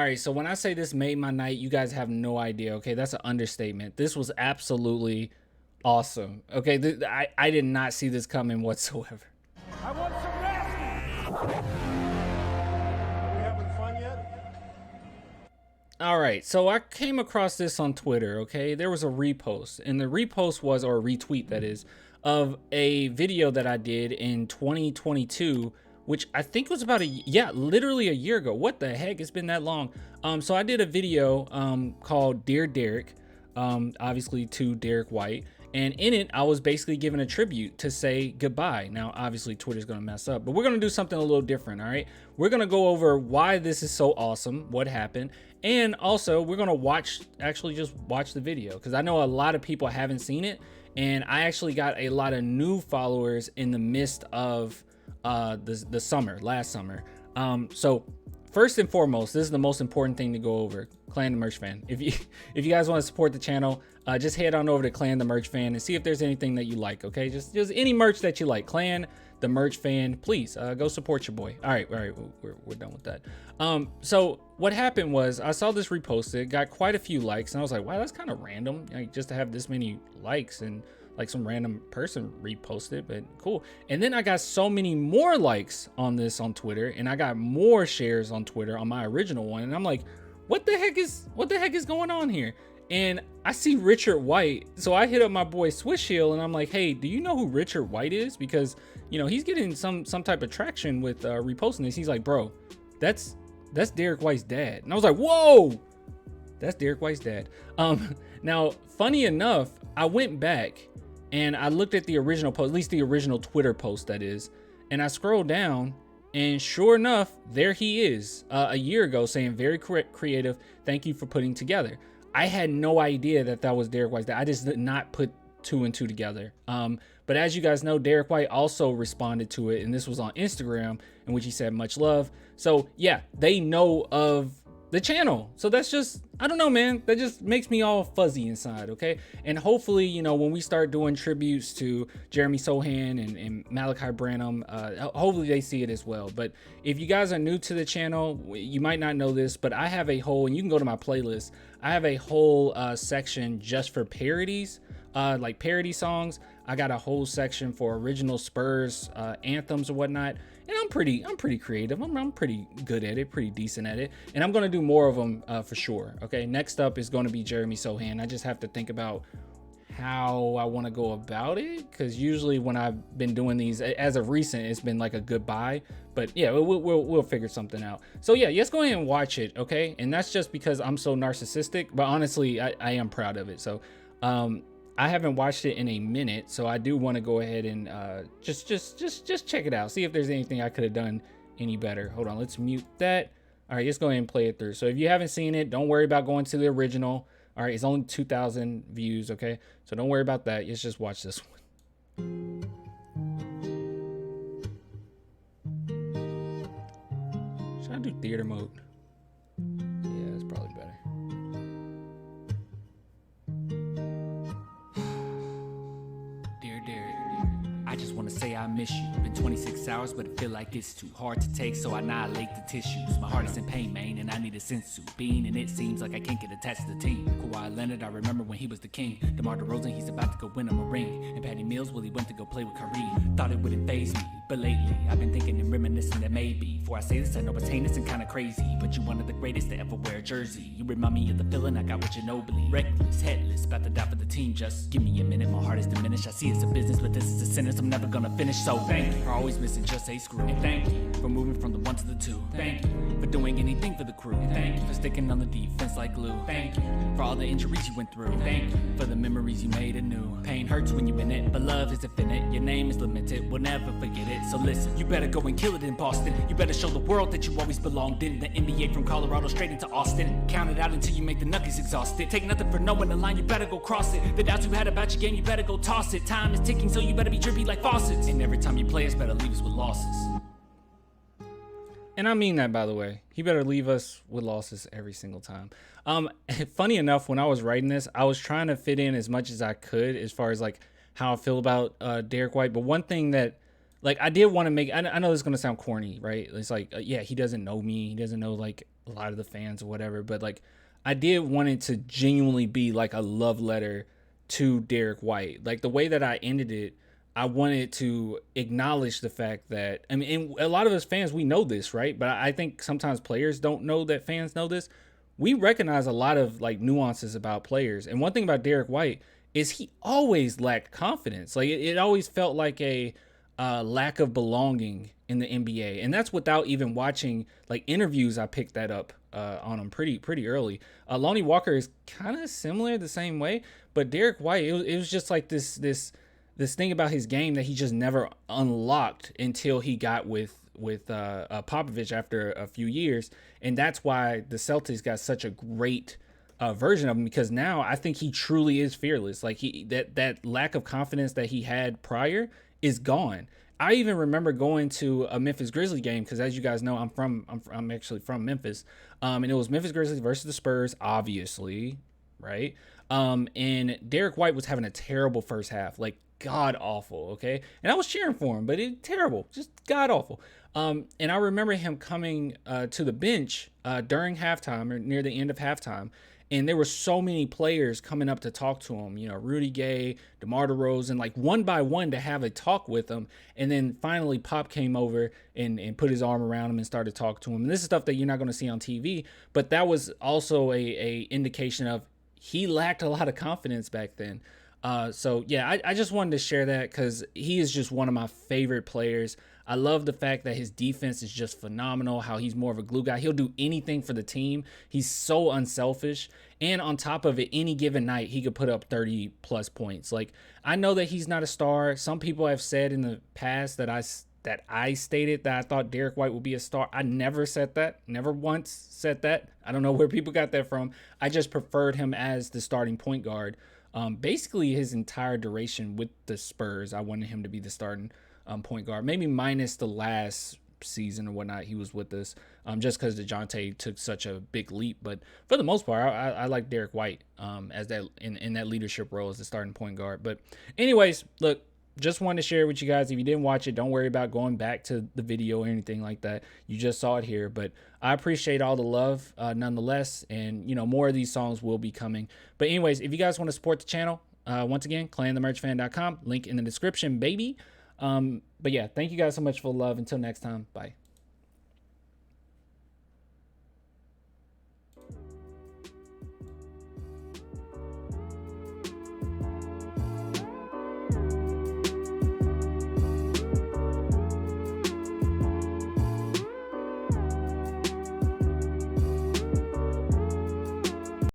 right, so when I say this made my night, you guys have no idea. Okay, that's an understatement. This was absolutely awesome. Okay, I did not see this coming whatsoever. I want some rest. Are we having fun yet? All right, so I came across this on Twitter. Okay, there was a repost, and the repost was, or a retweet that is, of a video that I did in 2022, which I think was about literally a year ago. What the heck? It's been that long. So I did a video called Dear Derrick, obviously to Derrick White. And in it, I was basically giving a tribute to say goodbye. Now, obviously, Twitter's going to mess up, but we're going to do something a little different, all right? We're going to go over why this is so awesome, what happened, and also we're going to just watch the video, because I know a lot of people haven't seen it, and I actually got a lot of new followers in the midst of last summer. So first and foremost, this is the most important thing to go over. Clan the Merch Fan. If you guys want to support the channel, just head on over to Clan the Merch Fan and see if there's anything that you like. Okay, just any merch that you like. Clan the Merch Fan, please go support your boy. All right, we're done with that. So what happened was I saw this reposted, got quite a few likes, and I was like, wow, that's kind of random, like, just to have this many likes and like some random person reposted, but cool. And then I got so many more likes on this on Twitter, and I got more shares on Twitter on my original one, and I'm like, what the heck is going on here? And I see Richard White, so I hit up my boy Swish Hill, and I'm like, hey, do you know who Richard White is? Because, you know, he's getting some type of traction with reposting this. He's like, bro, that's Derrick White's dad. And I was like, whoa, that's Derrick White's dad. Now, funny enough, I went back and I looked at the original post, at least the original Twitter post that is, and I scrolled down, and sure enough, there he is a year ago saying, very creative, thank you for putting together. I had no idea that was Derrick White's dad. I just did not put two and two together. But as you guys know, Derrick White also responded to it, and this was on Instagram, in which he said much love. So yeah, they know of the channel. So that's just, I don't know, man, that just makes me all fuzzy inside. Okay, and hopefully, you know, when we start doing tributes to Jeremy Sohan and Malachi Branham, hopefully they see it as well. But if you guys are new to the channel, you might not know this, but I have a whole, and you can go to my playlist, I have a whole section just for parodies, like parody songs. I got a whole section for original Spurs anthems or whatnot. And I'm pretty creative. I'm pretty good at it, pretty decent at it. And I'm going to do more of them for sure. Okay, next up is going to be Jeremy Sohan. I just have to think about how I want to go about it, because usually when I've been doing these, as of recent, it's been like a goodbye. But yeah, we'll figure something out. So yeah, let's go ahead and watch it. Okay, and that's just because I'm so narcissistic, but honestly, I am proud of it. So I haven't watched it in a minute, so I do want to go ahead and just check it out, see if there's anything I could have done any better. Hold on, let's mute that. All right, let's go ahead and play it through. So if you haven't seen it, don't worry about going to the original. All right, it's only 2,000 views, okay? So don't worry about that. Let's just watch this one. Should I do theater mode? Yeah, that's probably better. I just wanna say I miss you. Been 26 hours, but it feel like it's too hard to take, so I annihilate the tissues. My heart is in pain, man, and I need a sensu. Being and it seems like I can't get attached to the team. Kawhi Leonard, I remember when he was the king. DeMar DeRozan, he's about to go win him a ring. And Patty Mills, well, he went to go play with Kyrie. Thought it wouldn't faze me, but lately I've been thinking and reminiscing that maybe. Before I say this, I know it's heinous and kinda crazy, but you're one of the greatest to ever wear a jersey. You remind me of the feeling I got with Ginobili. Reckless, headless, about to die for the team. Just give me a minute, my heart is diminished. I see it's a business, but this is a sentence I'm never gonna finish. So thank you for always missing just a screw. And thank you for moving from the one to the two. Thank you for doing anything for the crew. Thank you for sticking on the defense like glue. Thank you for all the injuries you went through. Thank you for the memories you made anew. Pain hurts when you're in it, but love is infinite. Your name is limited, we'll never forget it. So listen, you better go and kill it in Boston. You better show the world that you always belonged in. The NBA from Colorado straight into Austin. Count it out until you make the Nuggets exhausted. Take nothing for knowing the line, you better go cross it. The doubts you had about your game, you better go toss it. Time is ticking, so you better be drippy like faucets. And every time you play us, better leave us with losses. And I mean that, by the way. He better leave us with losses every single time. Funny enough, when I was writing this, I was trying to fit in as much as I could as far as like how I feel about Derrick White. But one thing that like I did want to make. I know this is gonna sound corny, right? It's like, yeah, he doesn't know me. He doesn't know like a lot of the fans or whatever. But like, I did want it to genuinely be like a love letter to Derrick White. Like the way that I ended it, I wanted to acknowledge the fact that, I mean, and a lot of us fans, we know this, right? But I think sometimes players don't know that fans know this. We recognize a lot of like nuances about players. And one thing about Derrick White is he always lacked confidence. Like it always felt like a lack of belonging in the NBA. And that's without even watching like interviews. I picked that up on him pretty early. Lonnie Walker is kind of similar the same way, but Derrick White, it was just like this thing about his game that he just never unlocked until he got with Popovich after a few years. And that's why the Celtics got such a great version of him, because now I think he truly is fearless. Like that lack of confidence that he had prior is gone. I even remember going to a Memphis Grizzlies game, because as you guys know, I'm actually from Memphis, and it was Memphis Grizzlies versus the Spurs, obviously, right? And Derrick White was having a terrible first half, like god awful, okay? And I was cheering for him, but it terrible, just god awful. And I remember him coming to the bench during halftime or near the end of halftime, and there were so many players coming up to talk to him, you know, Rudy Gay, DeMar DeRozan, like one by one to have a talk with him. And then finally Pop came over and put his arm around him and started talking to him. And this is stuff that you're not going to see on TV, but that was also a indication of he lacked a lot of confidence back then. So yeah, I just wanted to share that because he is just one of my favorite players. I love the fact that his defense is just phenomenal, how he's more of a glue guy. He'll do anything for the team. He's so unselfish. And on top of it, any given night, he could put up 30 plus points. Like, I know that he's not a star. Some people have said in the past that I stated that I thought Derrick White would be a star. I never said that. Never once said that. I don't know where people got that from. I just preferred him as the starting point guard. Basically his entire duration with the Spurs, I wanted him to be the starting point guard, maybe minus the last season or whatnot he was with us, just because DeJounte took such a big leap. But for the most part, I like Derrick White as that in that leadership role as the starting point guard. But anyways, look, just wanted to share with you guys. If you didn't watch it, don't worry about going back to the video or anything like that. You just saw it here, but I appreciate all the love nonetheless. And, you know, more of these songs will be coming. But anyways, if you guys want to support the channel, once again, clanthemerchfan.com, link in the description, baby. But yeah, thank you guys so much for the love. Until next time, bye.